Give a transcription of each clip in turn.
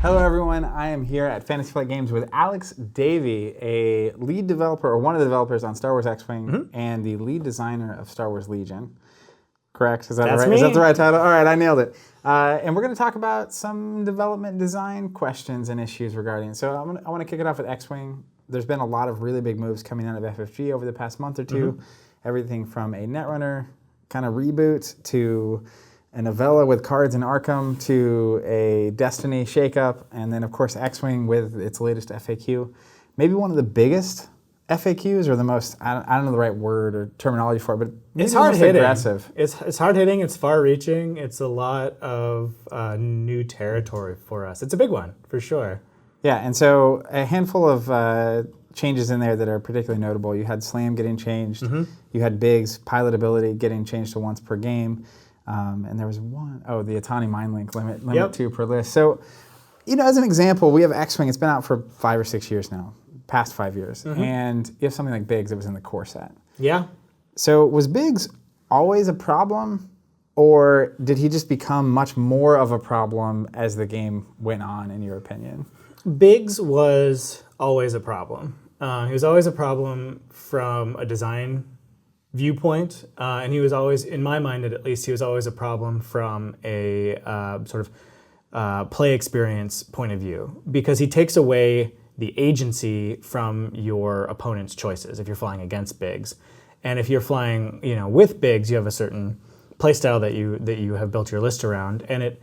Hello everyone, I am here at Fantasy Flight Games with Alex Davy, a lead developer, or one of the developers on Star Wars X-Wing, and the lead designer of Star Wars Legion. Correct? Is that That's right? me. Is that the right title? All right, I nailed it. And we're going to talk about some development design questions and issues regarding it. So I want to kick it off with X-Wing. There's been a lot of really big moves coming out of FFG over the past month or two. Everything from a Netrunner kind of reboot to a novella with cards in Arkham to a Destiny shakeup, and then of course X-Wing with its latest FAQ. Maybe one of the biggest FAQs, or the most, I don't know the right word or terminology for it, but maybe It's the hard most hitting. aggressive. It's hard hitting. It's far reaching. It's a lot of new territory for us. It's a big one for sure. Yeah, and so a handful of changes in there that are particularly notable. You had Slam getting changed. You had Biggs pilotability getting changed to once per game. And there was the Atani Mind Link limit 2 per list. So, as an example, we have X-Wing. It's been out for 5 or 6 years now, past 5 years. And you have something like Biggs that was in the core set. Yeah. So was Biggs always a problem, or did he just become much more of a problem as the game went on, in your opinion? Biggs was always a problem. He was always a problem from a design viewpoint, and he was always, in my mind at least, he was always a problem from a sort of play experience point of view, because he takes away the agency from your opponent's choices if you're flying against Biggs. And if you're flying, with Biggs, you have a certain playstyle that you have built your list around, and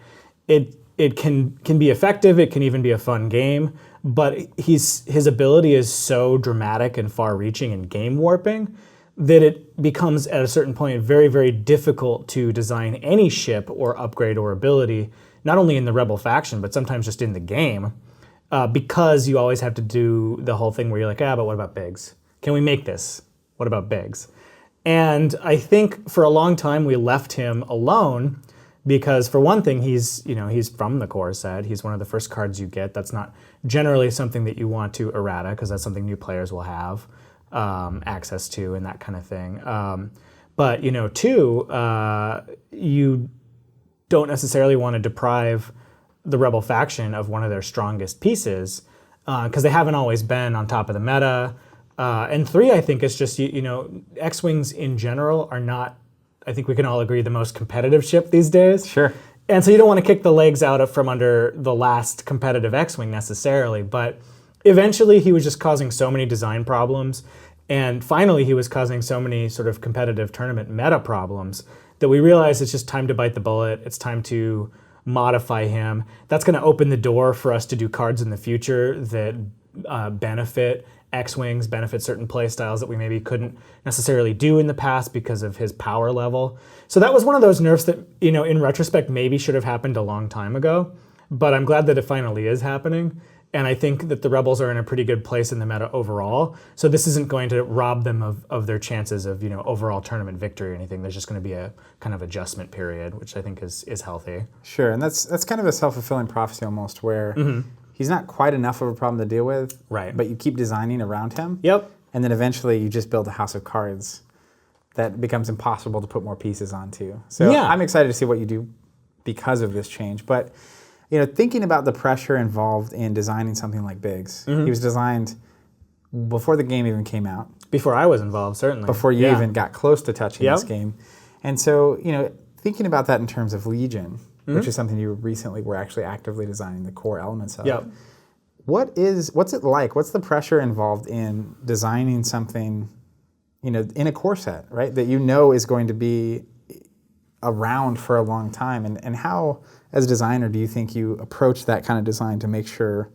it can be effective. It can even be a fun game, but his ability is so dramatic and far-reaching and game warping that it becomes, at a certain point, very, very difficult to design any ship or upgrade or ability, not only in the Rebel faction, but sometimes just in the game, because you always have to do the whole thing where you're like, but what about Biggs? Can we make this? What about Biggs? And I think for a long time we left him alone because, for one thing, he's from the core set. He's one of the first cards you get. That's not generally something that you want to errata, because that's something new players will have access to and that kind of thing. But two, you don't necessarily want to deprive the Rebel faction of one of their strongest pieces, because they haven't always been on top of the meta. And three, I think it's just, X-Wings in general are not, I think we can all agree, the most competitive ship these days. Sure. And so you don't want to kick the legs out from under the last competitive X-Wing necessarily, but eventually he was just causing so many design problems, and finally he was causing so many sort of competitive tournament meta problems that we realized it's just time to bite the bullet. It's time to modify him. That's going to open the door for us to do cards in the future that benefit X-Wings, benefit certain play styles that we maybe couldn't necessarily do in the past because of his power level. So that was one of those nerfs that, in retrospect, maybe should have happened a long time ago, but I'm glad that it finally is happening. And I think that the Rebels are in a pretty good place in the meta overall. So this isn't going to rob them of their chances of, overall tournament victory or anything. There's just going to be a kind of adjustment period, which I think is healthy. Sure, and that's kind of a self-fulfilling prophecy almost, where he's not quite enough of a problem to deal with, right? But you keep designing around him. Yep. And then eventually you just build a house of cards that becomes impossible to put more pieces onto. So yeah. I'm excited to see what you do because of this change. But thinking about the pressure involved in designing something like Biggs, he was designed before the game even came out. Before I was involved, certainly. Before you even got close to touching this game. And so, thinking about that in terms of Legion, which is something you recently were actually actively designing the core elements of. Yep. What's it like? What's the pressure involved in designing something, in a core set, right? That is going to be around for a long time, and how, as a designer, do you think you approach that kind of design to make sure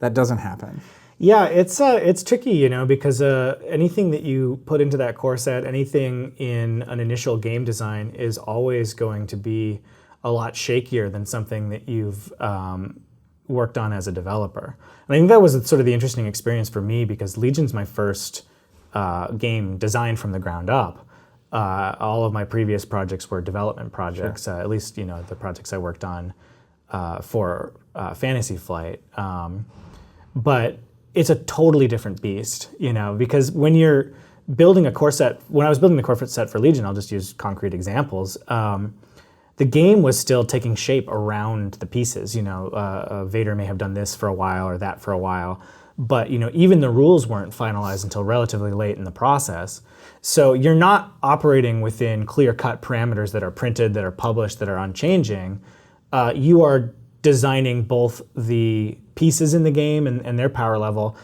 that doesn't happen? Yeah, it's tricky, because anything that you put into that core set, anything in an initial game design is always going to be a lot shakier than something that you've worked on as a developer. And I think that was sort of the interesting experience for me, because Legion's my first game designed from the ground up. All of my previous projects were development projects, at least the projects I worked on for Fantasy Flight. But it's a totally different beast, because when you're building a core set, when I was building the core set for Legion, I'll just use concrete examples. the game was still taking shape around the pieces. Vader may have done this for a while or that for a while, but even the rules weren't finalized until relatively late in the process. So you're not operating within clear-cut parameters that are printed, that are published, that are unchanging. You are designing both the pieces in the game and their power level,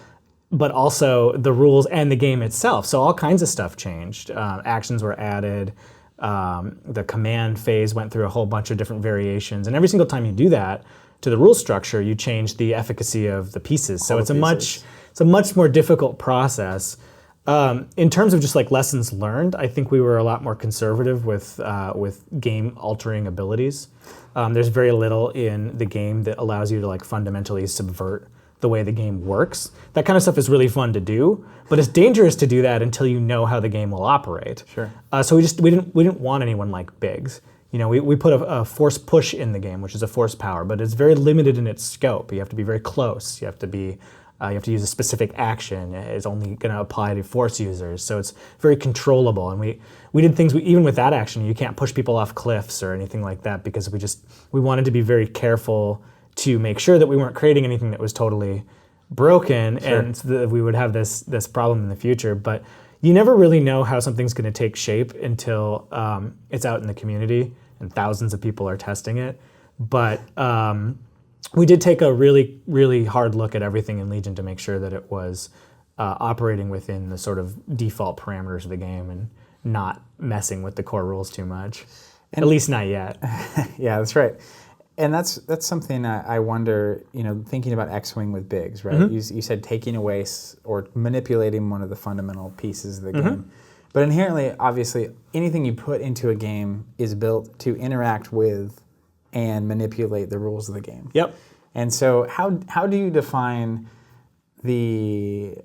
but also the rules and the game itself. So all kinds of stuff changed. Actions were added. The command phase went through a whole bunch of different variations. And every single time you do that to the rule structure, you change the efficacy of the pieces. So it's a much more difficult process. In terms of just like lessons learned, I think we were a lot more conservative with game-altering abilities. There's very little in the game that allows you to like fundamentally subvert the way the game works. That kind of stuff is really fun to do, but it's dangerous to do that until you know how the game will operate. Sure. So we didn't want anyone like Biggs. We put a force push in the game, which is a force power, but it's very limited in its scope. You have to be very close. You have to use a specific action. It's only going to apply to force users, so it's very controllable. And we did things, even with that action, you can't push people off cliffs or anything like that because we wanted to be very careful to make sure that we weren't creating anything that was totally broken, Sure. and so that we would have this problem in the future. But you never really know how something's going to take shape until it's out in the community and thousands of people are testing it. But we did take a really, really hard look at everything in Legion to make sure that it was operating within the sort of default parameters of the game and not messing with the core rules too much. At least not yet. Yeah, that's right. And that's something I wonder, thinking about X-Wing with Biggs, right? Mm-hmm. You said taking away or manipulating one of the fundamental pieces of the game. But inherently, obviously, anything you put into a game is built to interact with and manipulate the rules of the game. Yep. And so how do you define the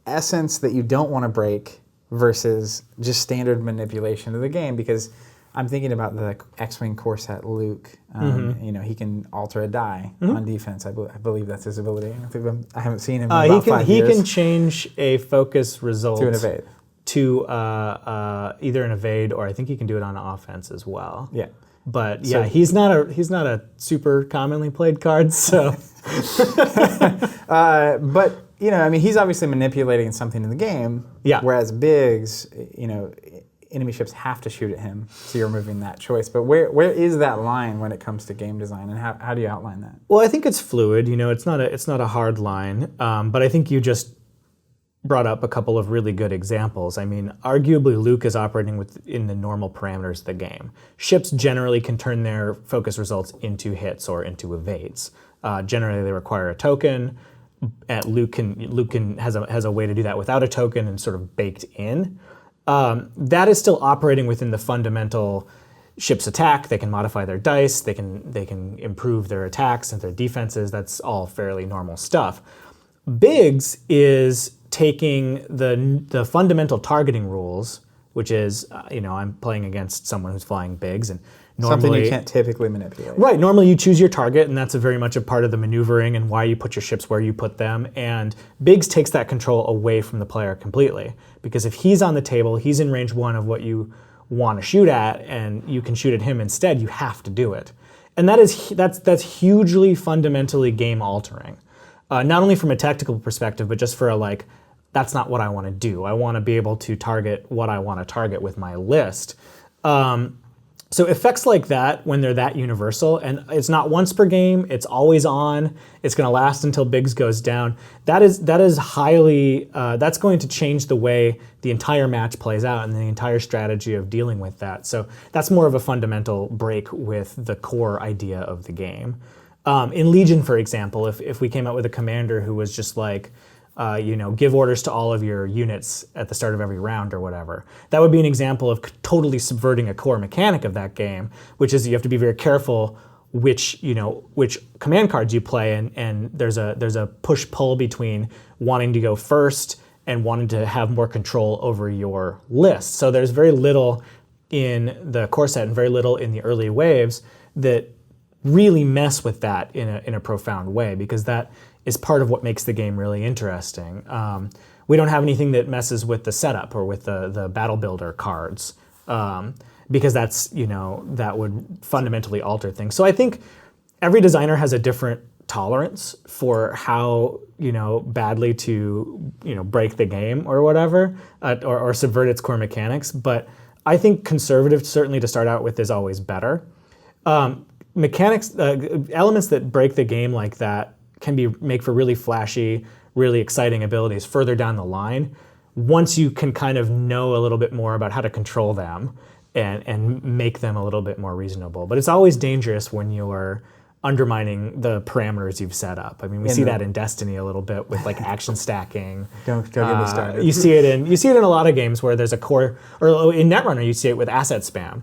essence that you don't want to break versus just standard manipulation of the game? Because I'm thinking about the X-Wing core set Luke. He can alter a die on defense. I believe that's his ability. I haven't seen him in about 5 years. He can change a focus result to an evade. To either an evade, or I think he can do it on offense as well. Yeah. But yeah, he's not a super commonly played card. So, but he's obviously manipulating something in the game. Yeah. Whereas Biggs, enemy ships have to shoot at him, so you're removing that choice. But where is that line when it comes to game design, and how do you outline that? Well, I think it's fluid. It's not a hard line. But I think you just brought up a couple of really good examples. I mean, arguably Luke is operating within the normal parameters of the game. Ships generally can turn their focus results into hits or into evades. Generally, they require a token. Luke has a way to do that without a token and sort of baked in. That is still operating within the fundamental ship's attack. They can modify their dice. They can improve their attacks and their defenses. That's all fairly normal stuff. Biggs is taking the fundamental targeting rules, which is, I'm playing against someone who's flying Biggs, and normally something you can't typically manipulate. Right. Normally you choose your target, and that's very much a part of the maneuvering and why you put your ships where you put them. And Biggs takes that control away from the player completely, because if he's on the table, he's in range 1 of what you want to shoot at, and you can shoot at him instead. You have to do it, and that's hugely fundamentally game altering. Not only from a tactical perspective, but just for that's not what I want to do. I want to be able to target what I want to target with my list. So effects like that, when they're that universal, and it's not once per game, it's always on, it's going to last until Biggs goes down, that is highly, that's going to change the way the entire match plays out and the entire strategy of dealing with that. So that's more of a fundamental break with the core idea of the game. In Legion, for example, if we came out with a commander who was just give orders to all of your units at the start of every round or whatever, that would be an example of totally subverting a core mechanic of that game, which is you have to be very careful which command cards you play, and there's a push-pull between wanting to go first and wanting to have more control over your list. So there's very little in the core set and very little in the early waves that really mess with that in a profound way, because that is part of what makes the game really interesting. We don't have anything that messes with the setup or with the battle builder cards. because that's, that would fundamentally alter things. So I think every designer has a different tolerance for how, badly to, break the game or whatever, or subvert its core mechanics. But I think conservative, certainly to start out with, is always better. Mechanics, elements that break the game like that can make for really flashy, really exciting abilities further down the line, once you can kind of know a little bit more about how to control them and make them a little bit more reasonable. But it's always dangerous when you're undermining the parameters you've set up. I mean, we see that in Destiny a little bit with like action stacking. Don't get me started. You see it in a lot of games where there's a core, or in Netrunner you see it with asset spam,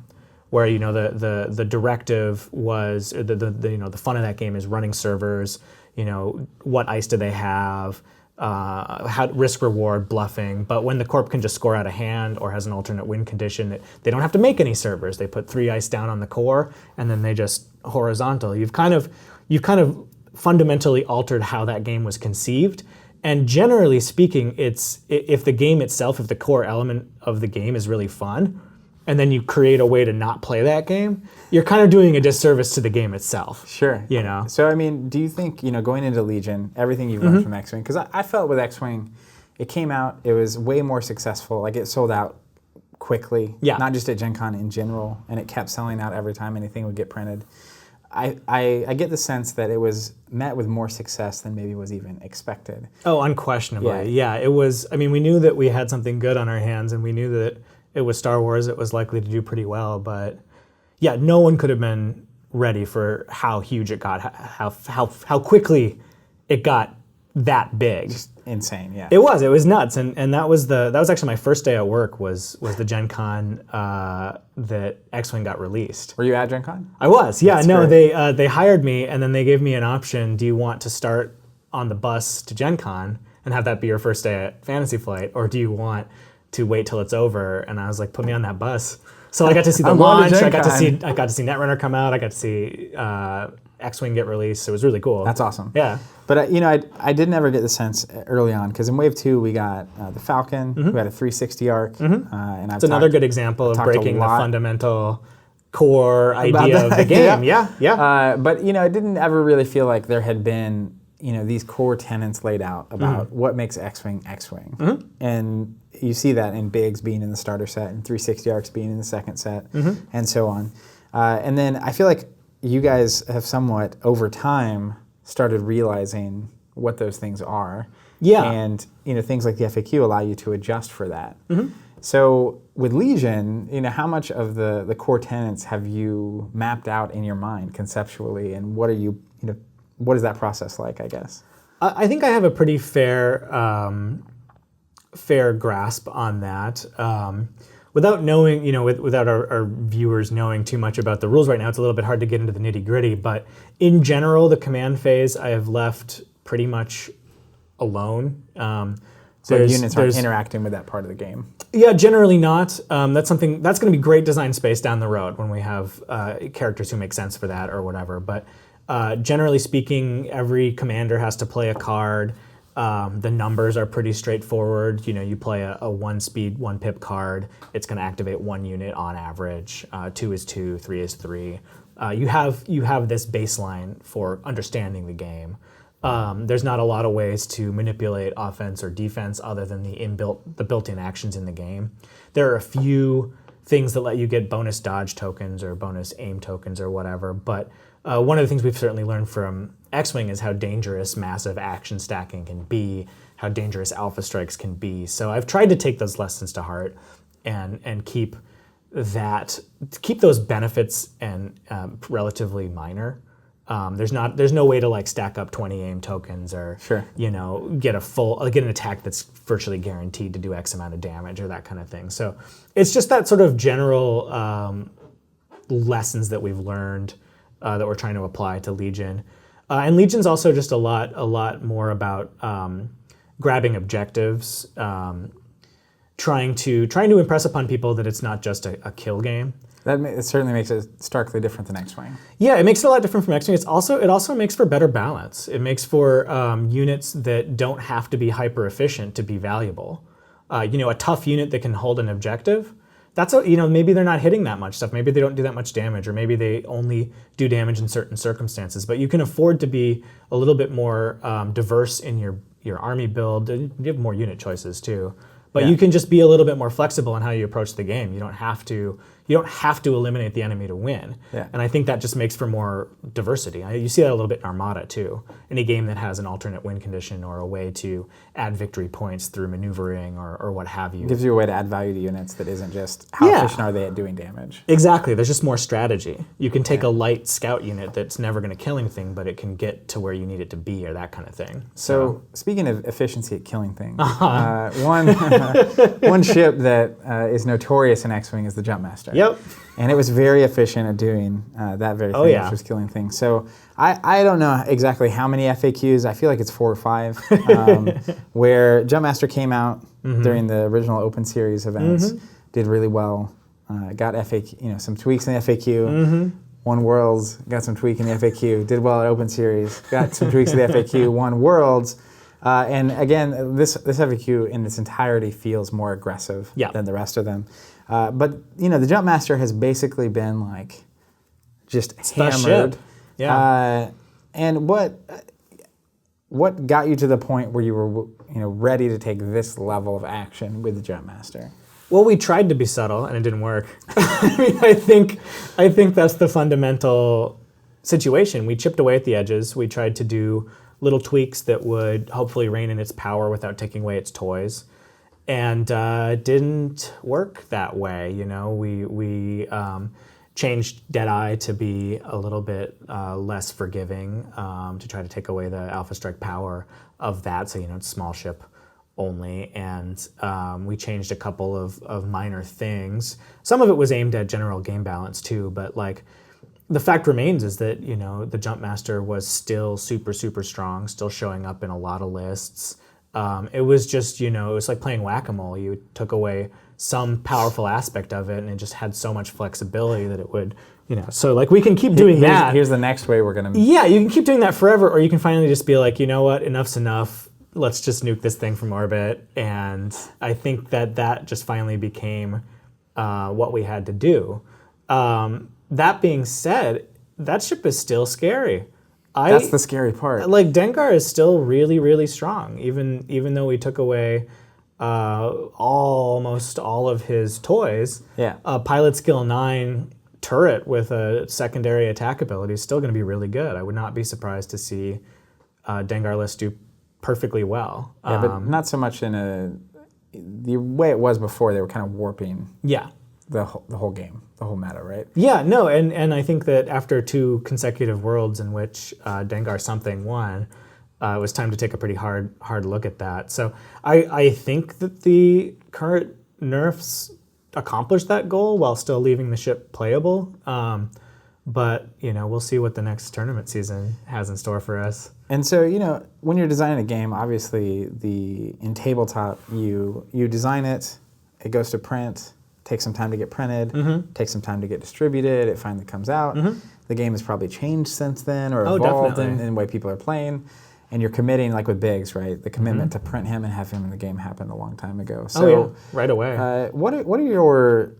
where the directive was the fun of that game is running servers. What ice do they have? How risk reward bluffing, but when the corp can just score out a hand or has an alternate win condition, they don't have to make any servers. They put 3 ice down on the core and then they just horizontal. You've kind of fundamentally altered how that game was conceived. And generally speaking, if the game itself, if the core element of the game is really fun, and then you create a way to not play that game, you're kind of doing a disservice to the game itself. Sure. So, I mean, do you think, going into Legion, everything you've learned from X-Wing, because I felt with X-Wing, it came out, it was way more successful. Like, it sold out quickly. Yeah. Not just at Gen Con in general, and it kept selling out every time anything would get printed. I get the sense that it was met with more success than maybe was even expected. Oh, unquestionably. Yeah, it was, I mean, we knew that we had something good on our hands, and we knew that it was Star Wars, it was likely to do pretty well, but yeah, no one could have been ready for how huge it got, how quickly it got that big. Just insane, yeah. It was nuts, and that was actually my first day at work was the Gen Con that X-Wing got released. Were you at Gen Con? I was, yeah. That's no, great. they hired me, and then they gave me an option. Do you want to start on the bus to Gen Con and have that be your first day at Fantasy Flight, or do you want to wait till it's over? And I was like, put me on that bus. So I got to see the launch. I got to see Netrunner come out. I got to see X-Wing get released. It was really cool. That's awesome. Yeah. But I did never get the sense early on, because in Wave 2 we got the Falcon, who had a 360 arc, and it's another good example of breaking the fundamental core idea of the game. Yeah. But it didn't ever really feel like there had been these core tenets laid out about what makes X-Wing X-Wing, and you see that in Biggs being in the starter set and 360 arcs being in the second set, and so on. And then I feel like you guys have somewhat over time started realizing what those things are. Yeah. And things like the FAQ allow you to adjust for that. So with Legion, how much of the core tenets have you mapped out in your mind conceptually, and what is that process like, I guess? I think I have a pretty fair grasp on that. Without knowing, without our viewers knowing too much about the rules right now, it's a little bit hard to get into the nitty gritty. But in general, the command phase I have left pretty much alone. So units aren't interacting with that part of the game? Yeah, generally not. That's going to be great design space down the road when we have characters who make sense for that or whatever. But generally speaking, every commander has to play a card. The numbers are pretty straightforward. You play a 1 speed, 1 pip card. It's going to activate 1 unit on average. 2 is 2, 3 is 3. You have this baseline for understanding the game. There's not a lot of ways to manipulate offense or defense other than the built-in actions in the game. There are a few things that let you get bonus dodge tokens or bonus aim tokens or whatever, but one of the things we've certainly learned from X-Wing is how dangerous massive action stacking can be, how dangerous alpha strikes can be. So I've tried to take those lessons to heart and keep those benefits and relatively minor. There's no way to stack up 20 aim tokens or get an attack that's virtually guaranteed to do X amount of damage or that kind of thing. So it's just that sort of general lessons that we've learned that we're trying to apply to Legion. And Legion's also just a lot more about grabbing objectives, trying to impress upon people that it's not just a kill game. It certainly makes it starkly different than X-Wing. Yeah, it makes it a lot different from X-Wing. It also makes for better balance. It makes for units that don't have to be hyper efficient to be valuable. A tough unit that can hold an objective maybe they're not hitting that much stuff. Maybe they don't do that much damage, or maybe they only do damage in certain circumstances. But you can afford to be a little bit more diverse in your army build. You have more unit choices too. But you can just be a little bit more flexible in how you approach the game. You don't have to eliminate the enemy to win. Yeah. And I think that just makes for more diversity. You see that a little bit in Armada too. Any game that has an alternate win condition or a way to add victory points through maneuvering or what have you. It gives you a way to add value to units that isn't just how efficient are they at doing damage. Exactly. There's just more strategy. You can take a light scout unit that's never going to kill anything, but it can get to where you need it to be, or that kind of thing. So speaking of efficiency at killing things, one ship that is notorious in X-Wing is the Jumpmaster. Yep. And it was very efficient at doing that very thing, which was killing things. So I don't know exactly how many FAQs. I feel like it's 4 or 5, where Jumpmaster came out during the original Open Series events, did really well, got FAQ, some tweaks in the FAQ, won Worlds, got some tweak in the FAQ, did well at Open Series, got some tweaks in the FAQ, won Worlds. And again, this FAQ in its entirety feels more aggressive than the rest of them. But the Jumpmaster has basically been like just hammered. Yeah. And what got you to the point where you were ready to take this level of action with the Jumpmaster? Well, we tried to be subtle and it didn't work. I think that's the fundamental situation. We chipped away at the edges. We tried to do little tweaks that would hopefully rein in its power without taking away its toys. And didn't work that way. We changed Deadeye to be a little bit less forgiving, to try to take away the Alpha Strike power of that. So it's small ship only, and we changed a couple of minor things. Some of it was aimed at general game balance too, but the fact remains is that the Jumpmaster was still super, super strong, still showing up in a lot of lists. It was just, it was like playing whack-a-mole. You took away some powerful aspect of it, and it just had so much flexibility that it would, So we can keep doing that. Here's the next way we're gonna. Yeah, you can keep doing that forever, or you can finally just be like, you know what, enough's enough. Let's just nuke this thing from orbit. And I think that just finally became what we had to do. That being said, that ship is still scary. That's the scary part. Dengar is still really, really strong, even though we took away almost all of his toys. Yeah. Pilot skill 9 turret with a secondary attack ability is still going to be really good. I would not be surprised to see Dengar list do perfectly well. Yeah, but not so much in the way it was before. They were kind of warping. Yeah. The whole game, the whole meta, right? Yeah, no, and I think that after 2 consecutive worlds in which Dengar something won, it was time to take a pretty hard look at that. So I think that the current nerfs accomplished that goal while still leaving the ship playable. But we'll see what the next tournament season has in store for us. And so when you're designing a game, obviously in tabletop you design it, it goes to print. Takes some time to get printed, takes some time to get distributed, it finally comes out. The game has probably changed since then or evolved in the way people are playing. And you're committing, like with Biggs, right? The commitment to print him and have him in the game happened a long time ago. So, right away. What are your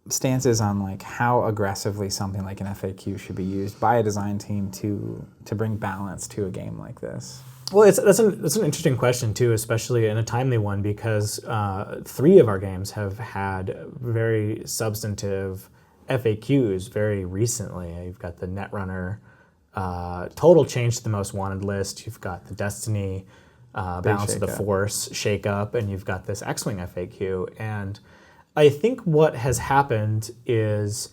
stances on how aggressively something like an FAQ should be used by a design team to bring balance to a game like this? Well, that's an interesting question too, especially in a timely one, because 3 of our games have had very substantive FAQs very recently. You've got the Netrunner total change to the most wanted list. You've got the Destiny Balance of the Force shakeup, and you've got this X-Wing FAQ. And I think what has happened is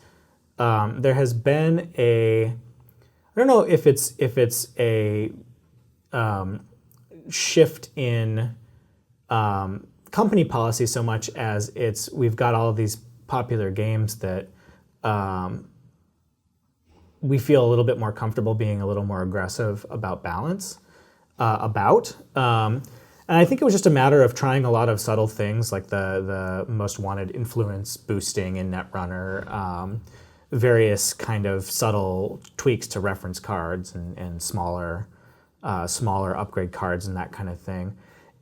there has been I don't know if it's a shift in company policy so much as we've got all of these popular games that we feel a little bit more comfortable being a little more aggressive about balance and I think it was just a matter of trying a lot of subtle things like the most wanted influence boosting in Netrunner, various kind of subtle tweaks to reference cards and smaller upgrade cards and that kind of thing.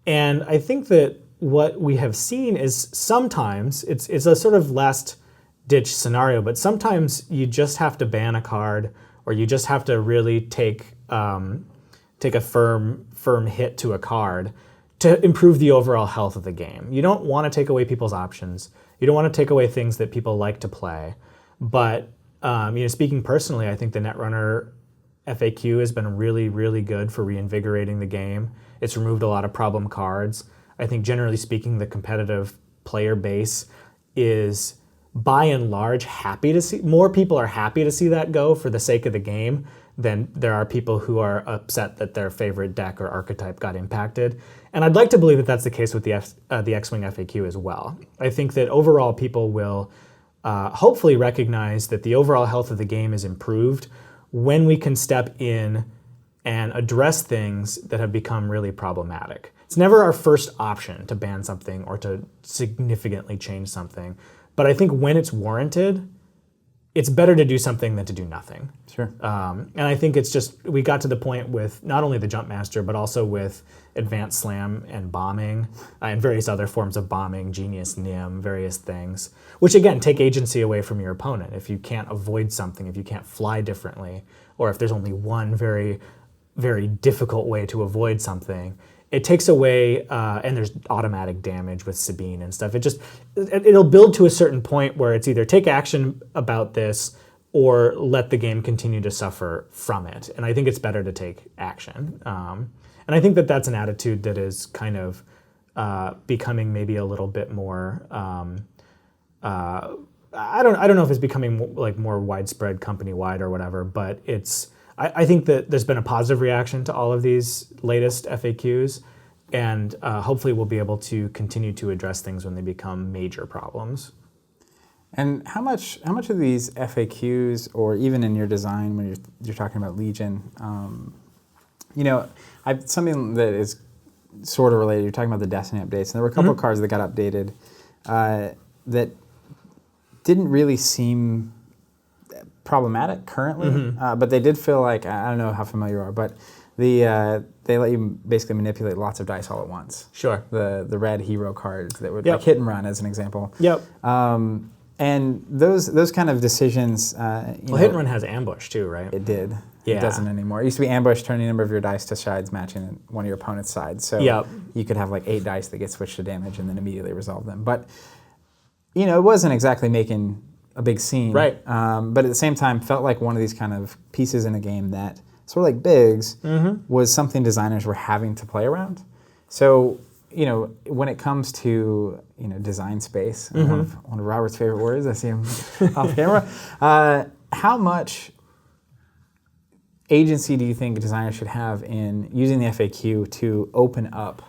And I think that what we have seen is sometimes it's a sort of last ditch scenario, but sometimes you just have to ban a card, or you just have to really take a firm hit to a card to improve the overall health of the game. You don't want to take away people's options. You don't want to take away things that people like to play. But speaking personally, I think the Netrunner FAQ has been really, really good for reinvigorating the game. It's removed a lot of problem cards. I think generally speaking, the competitive player base is by and large happy to see, more people are happy to see that go for the sake of the game than there are people who are upset that their favorite deck or archetype got impacted. And I'd like to believe that that's the case with the X-Wing FAQ as well. I think that overall people will hopefully recognize that the overall health of the game is improved when we can step in and address things that have become really problematic. It's never our first option to ban something or to significantly change something. But I think when it's warranted, it's better to do something than to do nothing. Sure. And I think it's just, we got to the point with not only the Jump Master, but also with Advanced Slam and bombing, and various other forms of bombing, Genius, Nim, various things, which again, take agency away from your opponent. If you can't avoid something, if you can't fly differently, or if there's only one very, very difficult way to avoid something, it takes away, and there's automatic damage with Sabine and stuff. It'll build to a certain point where it's either take action about this or let the game continue to suffer from it. And I think it's better to take action. And I think that that's an attitude that is kind of becoming maybe a little bit more, I don't know if it's becoming like more widespread company-wide or whatever, but I think that there's been a positive reaction to all of these latest FAQs, and hopefully we'll be able to continue to address things when they become major problems. And how much of these FAQs, or even in your design when you're talking about Legion, something that is sort of related. You're talking about the Destiny updates, and there were a couple of cards that got updated that didn't really seem problematic currently, but they did feel like, I don't know how familiar you are, but they let you basically manipulate lots of dice all at once. Sure. The red hero cards that would like hit and run as an example. Yep. And those kind of decisions. Hit and run has ambush too, right? It did. Yeah. It doesn't anymore. It used to be ambush, turning a number of your dice to sides matching one of your opponent's sides. So you could have like 8 dice that get switched to damage and then immediately resolve them. But it wasn't exactly making a big scene. Right. But at the same time, felt like one of these kind of pieces in the game that, sort of like Biggs, was something designers were having to play around. So, when it comes to, design space, one of Robert's favorite words, I see him off camera, how much agency do you think designers should have in using the FAQ to open up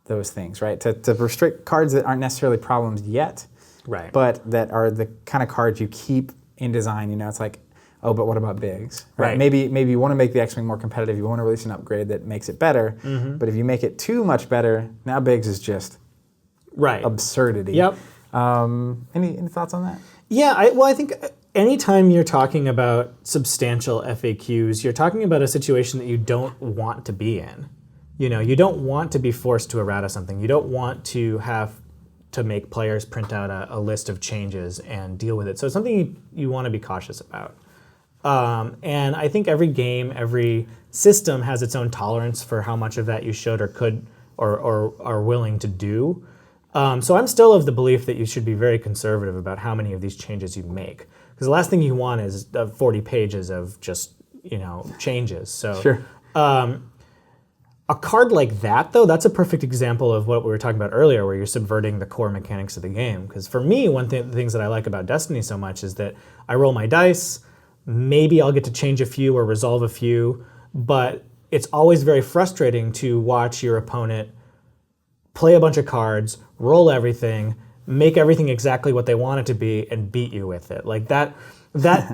those things, right? To restrict cards that aren't necessarily problems yet, right, but that are the kind of cards you keep in design. It's like, oh, but what about Biggs? Right. Maybe you want to make the X-Wing more competitive. You want to release an upgrade that makes it better. But if you make it too much better, now Biggs is just absurdity. Yep. Any thoughts on that? Yeah, I think anytime you're talking about substantial FAQs, you're talking about a situation that you don't want to be in. You don't want to be forced to errata something. You don't want to have to make players print out a list of changes and deal with it. So it's something you want to be cautious about. And I think every game, every system has its own tolerance for how much of that you should or could or are willing to do. So I'm still of the belief that you should be very conservative about how many of these changes you make. Because the last thing you want is 40 pages of just, changes. So sure. A card like that, though, that's a perfect example of what we were talking about earlier, where you're subverting the core mechanics of the game. Because for me, one of the things that I like about Destiny so much is that I roll my dice, maybe I'll get to change a few or resolve a few, but it's always very frustrating to watch your opponent play a bunch of cards, roll everything, make everything exactly what they want it to be, and beat you with it. Like that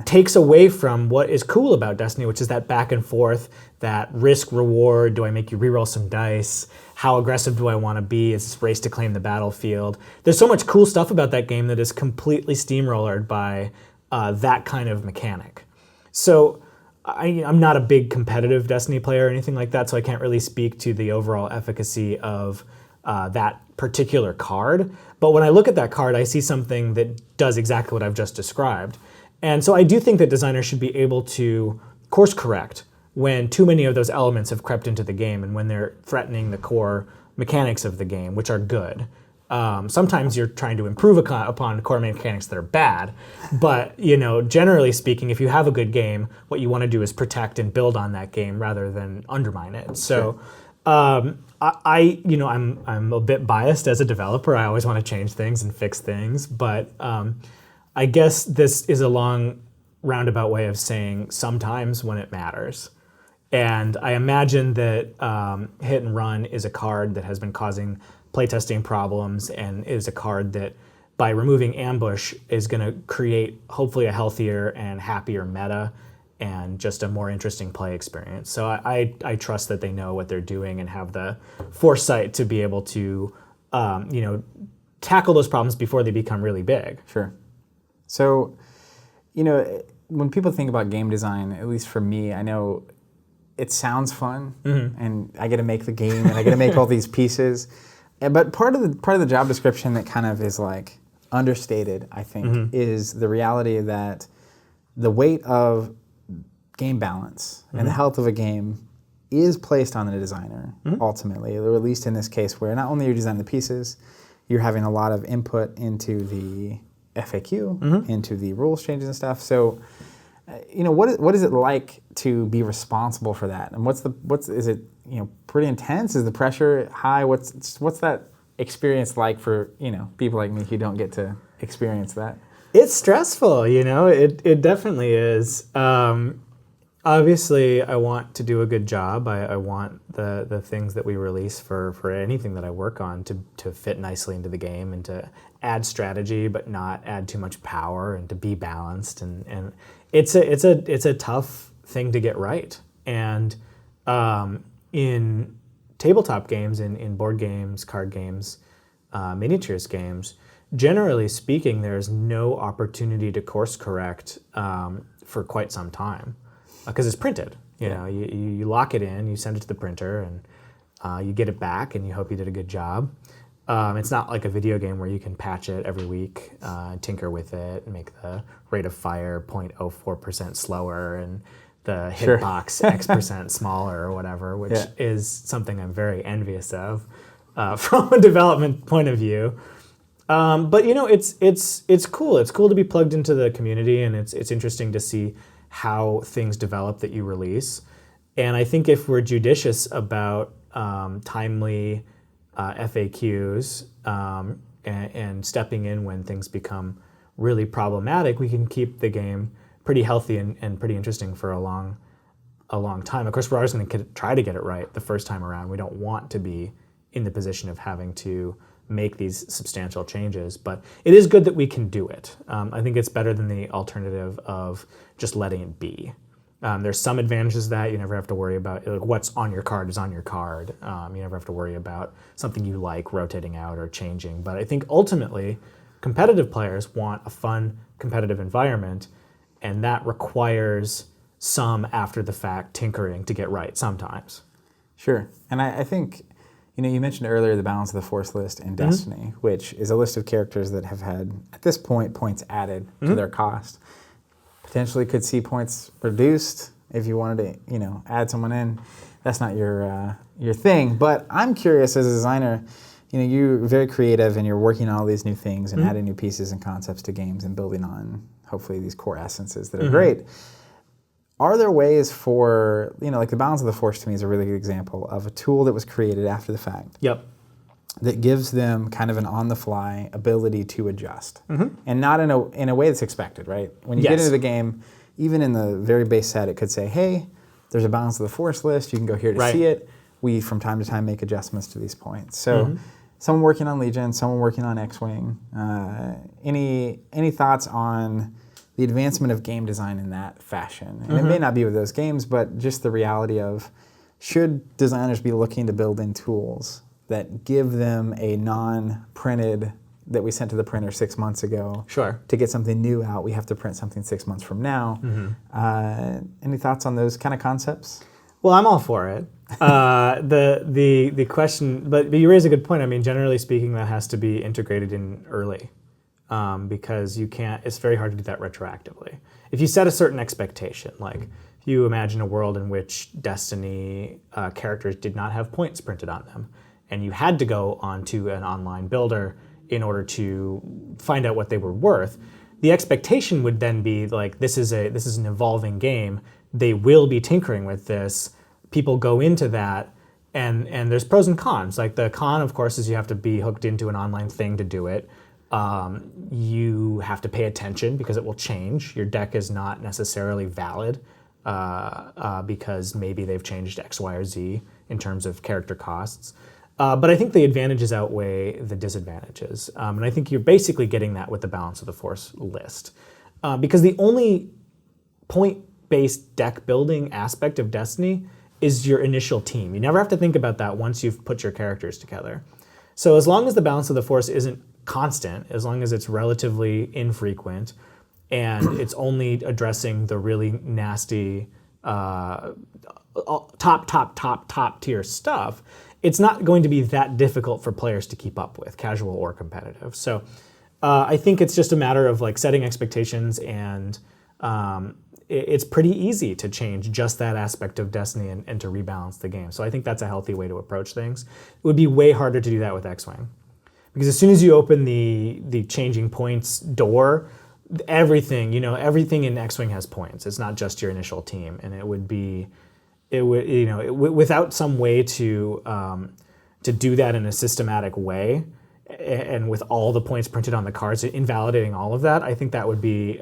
takes away from what is cool about Destiny, which is that back and forth, that risk reward. Do I make you reroll some dice? How aggressive do I want to be? It's this race to claim the battlefield. There's so much cool stuff about that game that is completely steamrollered by that kind of mechanic. So I'm not a big competitive Destiny player or anything like that, so I can't really speak to the overall efficacy of that particular card. But when I look at that card, I see something that does exactly what I've just described. And so I do think that designers should be able to course correct when too many of those elements have crept into the game and when they're threatening the core mechanics of the game, which are good. Sometimes you're trying to improve upon core mechanics that are bad, but generally speaking, if you have a good game, what you want to do is protect and build on that game rather than undermine it. So, I'm a bit biased as a developer. I always want to change things and fix things, but I guess this is a long roundabout way of saying sometimes when it matters. And I imagine that Hit and Run is a card that has been causing playtesting problems and is a card that by removing ambush is going to create hopefully a healthier and happier meta and just a more interesting play experience. So I trust that they know what they're doing and have the foresight to be able to tackle those problems before they become really big. Sure. So, when people think about game design, at least for me, I know it sounds fun, and I get to make the game, and I get to make all these pieces. But part of the job description that kind of is like understated, I think, is the reality that the weight of game balance and the health of a game is placed on the designer ultimately, or at least in this case, where not only you're designing the pieces, you're having a lot of input into the FAQ, into the rules changes and stuff. So, what is it like to be responsible for that? And is it pretty intense? Is the pressure high? What's that experience like for people like me who don't get to experience that? It's stressful, it definitely is. Obviously, I want to do a good job. I want the things that we release for anything that I work on to fit nicely into the game and to add strategy, but not add too much power, and to be balanced. And it's a tough thing to get right. And in tabletop games, in board games, card games, miniatures games, generally speaking, there's no opportunity to course correct for quite some time. Because it's printed, you lock it in, you send it to the printer, and you get it back, and you hope you did a good job. It's not like a video game where you can patch it every week, tinker with it, and make the rate of fire 0.04% slower, and the hitbox X% smaller or whatever, which is something I'm very envious of from a development point of view. But it's cool. It's cool to be plugged into the community, and it's interesting to see how things develop that you release. And I think if we're judicious about timely FAQs and stepping in when things become really problematic, we can keep the game pretty healthy and pretty interesting for a long time. Of course, we're always going to try to get it right the first time around. We don't want to be in the position of having to make these substantial changes, but it is good that we can do it. I think it's better than the alternative of just letting it be. There's some advantages to that. You never have to worry about what's on your card is on your card. You never have to worry about something you like rotating out or changing. But I think ultimately, competitive players want a fun, competitive environment, and that requires some after-the-fact tinkering to get right sometimes. Sure, and I think you mentioned earlier the Balance of the Force list in Destiny, which is a list of characters that have had, at this point, points added to their cost. Potentially could see points reduced if you wanted to, add someone in. That's not your thing. But I'm curious as a designer, you're very creative and you're working on all these new things and adding new pieces and concepts to games and building on, hopefully, these core essences that are great. Are there ways for, like the Balance of the Force to me is a really good example of a tool that was created after the fact. Yep. That gives them kind of an on-the-fly ability to adjust. And not in a way that's expected, right? When you get into the game, even in the very base set, it could say, hey, there's a Balance of the Force list. You can go here to see it. We, from time to time, make adjustments to these points. So someone working on Legion, someone working on X-Wing. Any thoughts on the advancement of game design in that fashion? And it may not be with those games, but just the reality of, should designers be looking to build in tools that give them a non-printed that we sent to the printer 6 months ago? Sure. To get something new out, we have to print something 6 months from now. Any thoughts on those kind of concepts? Well, I'm all for it. The question, but you raise a good point. I mean, generally speaking, that has to be integrated in early, because you can't. It's very hard to do that retroactively. If you set a certain expectation, like if you imagine a world in which Destiny characters did not have points printed on them, and you had to go onto an online builder in order to find out what they were worth, the expectation would then be like, this is an evolving game. They will be tinkering with this. People go into that, and there's pros and cons. Like the con, of course, is you have to be hooked into an online thing to do it. You have to pay attention because it will change. Your deck is not necessarily valid because maybe they've changed X, Y, or Z in terms of character costs. But I think the advantages outweigh the disadvantages. And I think you're basically getting that with the Balance of the Force list. Because the only point-based deck building aspect of Destiny is your initial team. You never have to think about that once you've put your characters together. So as long as the Balance of the Force isn't constant, as long as it's relatively infrequent, and it's only addressing the really nasty top tier stuff, it's not going to be that difficult for players to keep up with, casual or competitive. So I think it's just a matter of like setting expectations, and it's pretty easy to change just that aspect of Destiny and to rebalance the game. So I think that's a healthy way to approach things. It would be way harder to do that with X-Wing, because as soon as you open the changing points door, everything in X-Wing has points. It's not just your initial team, and it would without some way to do that in a systematic way, and with all the points printed on the cards, invalidating all of that, I think that would be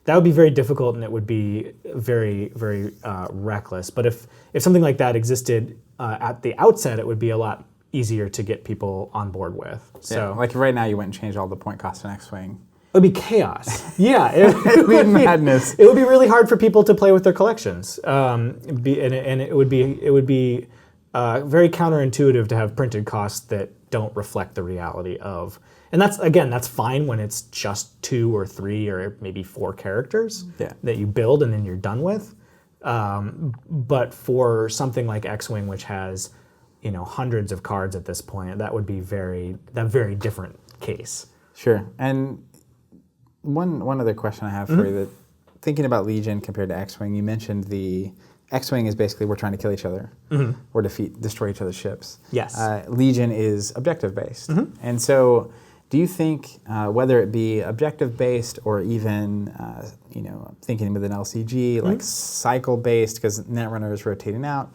very difficult, and it would be very, very reckless. But if something like that existed at the outset, it would be a lot easier to get people on board with. So, like right now, you went and changed all the point costs in X-Wing. It would be chaos. Yeah, it would be madness. It would be really hard for people to play with their collections, and it would be very counterintuitive to have printed costs that don't reflect the reality of. And that's fine when it's just 2 or 3 or maybe 4 characters that you build and then you're done with. But for something like X-Wing, which has hundreds of cards at this point, that would be very different case. Sure. And one other question I have for you, that thinking about Legion compared to X-Wing, you mentioned the X-Wing is basically we're trying to kill each other or destroy each other's ships. Yes. Legion is objective-based. And so do you think, whether it be objective-based or even, thinking with an LCG, like cycle-based, because Netrunner is rotating out,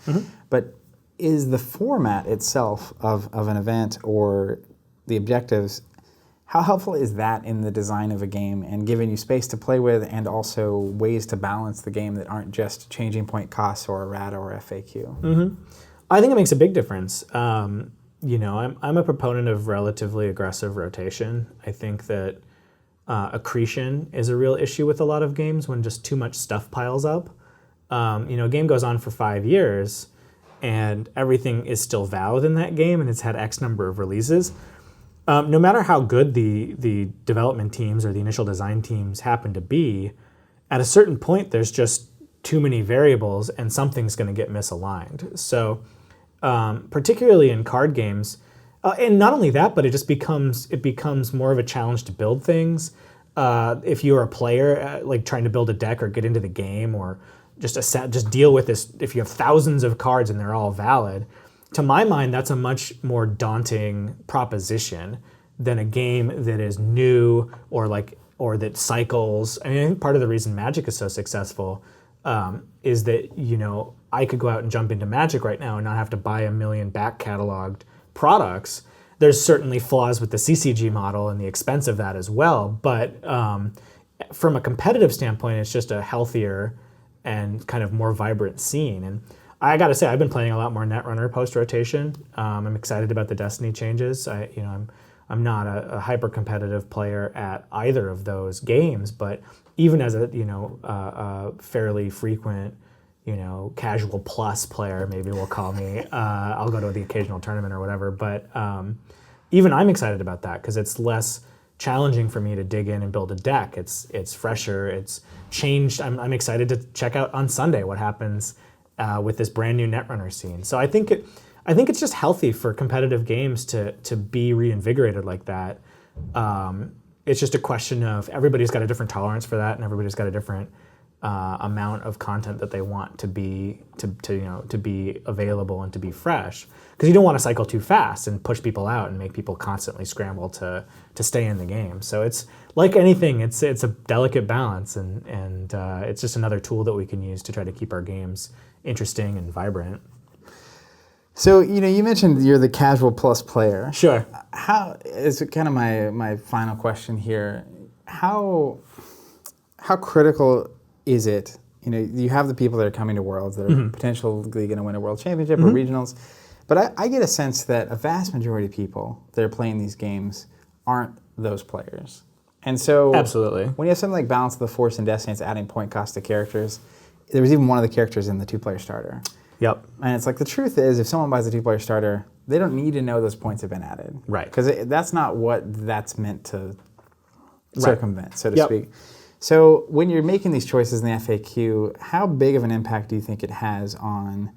but is the format itself of an event or the objectives, how helpful is that in the design of a game and giving you space to play with, and also ways to balance the game that aren't just changing point costs or errata or FAQ? I think it makes a big difference. I'm a proponent of relatively aggressive rotation. I think that accretion is a real issue with a lot of games when just too much stuff piles up. A game goes on for 5 years and everything is still valid in that game and it's had X number of releases. No matter how good the development teams or the initial design teams happen to be, at a certain point there's just too many variables and something's going to get misaligned. So particularly in card games, and not only that, but it becomes more of a challenge to build things. If you're a player like trying to build a deck or get into the game, or just deal with this, if you have thousands of cards and they're all valid, to my mind, that's a much more daunting proposition than a game that is new or that cycles. I mean, I think part of the reason Magic is so successful is that, I could go out and jump into Magic right now and not have to buy 1 million back-cataloged products. There's certainly flaws with the CCG model and the expense of that as well, but from a competitive standpoint, it's just a healthier and kind of more vibrant scene. And I got to say, I've been playing a lot more Netrunner post-rotation. I'm excited about the Destiny changes. I'm not a hyper-competitive player at either of those games, but even as a fairly frequent casual plus player, maybe we'll call me. I'll go to the occasional tournament or whatever, but even I'm excited about that because it's less challenging for me to dig in and build a deck. It's fresher. It's changed. I'm excited to check out on Sunday what happens with this brand new Netrunner scene. So I think it's just healthy for competitive games to be reinvigorated like that. It's just a question of everybody's got a different tolerance for that, and everybody's got a different amount of content that they want to be available and to be fresh. Because you don't want to cycle too fast and push people out and make people constantly scramble to stay in the game. So it's like anything, it's a delicate balance, and it's just another tool that we can use to try to keep our games interesting and vibrant. So, you mentioned you're the casual plus player. Sure. How is kind of my final question here? How critical is it? You have the people that are coming to Worlds that are potentially going to win a World Championship or regionals, but I get a sense that a vast majority of people that are playing these games aren't those players. And so, absolutely, when you have something like Balance of the Force and Destiny, it's adding point cost to characters. There was even one of the characters in the 2-player starter. Yep. And it's like, the truth is, if someone buys a 2-player starter, they don't need to know those points have been added. Right. Because that's not what that's meant to circumvent, so to Yep. speak. So when you're making these choices in the FAQ, how big of an impact do you think it has on,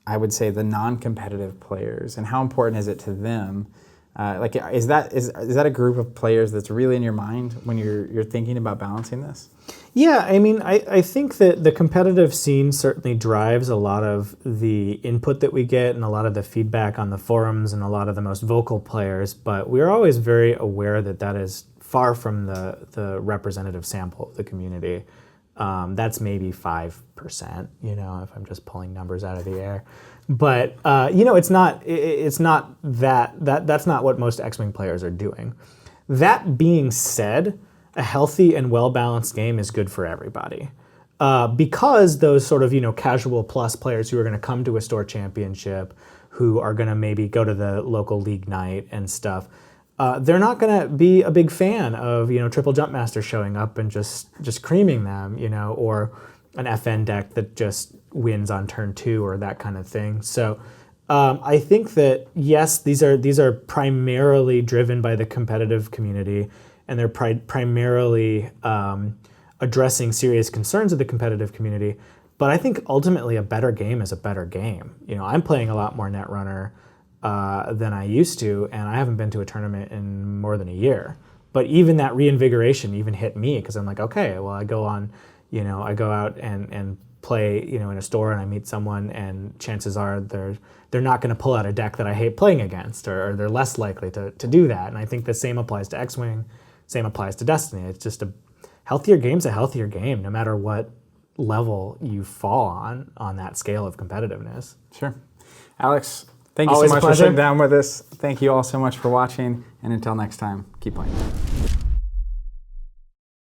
I would say, the non-competitive players, and how important is it to them? Is that a group of players that's really in your mind when you're thinking about balancing this? Yeah, I mean, I think that the competitive scene certainly drives a lot of the input that we get and a lot of the feedback on the forums and a lot of the most vocal players, but we're always very aware that that is far from the representative sample of the community. That's maybe 5%, if I'm just pulling numbers out of the air. But it's not that's not what most X-Wing players are doing. That being said, a healthy and well-balanced game is good for everybody. Because those sort of casual plus players who are going to come to a store championship, who are going to maybe go to the local league night and stuff, they're not going to be a big fan of Triple Jump Master showing up and just creaming them, or an FN deck that just wins on turn 2 or that kind of thing. So I think that yes, these are primarily driven by the competitive community, and they're primarily addressing serious concerns of the competitive community. But I think ultimately a better game is a better game. I'm playing a lot more Netrunner than I used to, and I haven't been to a tournament in more than a year. But even that reinvigoration even hit me, because I'm like, okay, well, I go out and play, in a store, and I meet someone, and chances are they're not going to pull out a deck that I hate playing against, or they're less likely to do that. And I think the same applies to X-Wing, same applies to Destiny. It's just a healthier game's a healthier game, no matter what level you fall on that scale of competitiveness. Sure. Alex, thank you Always so a much for pleasure. sitting down with us. Thank you all so much for watching, and until next time, keep playing.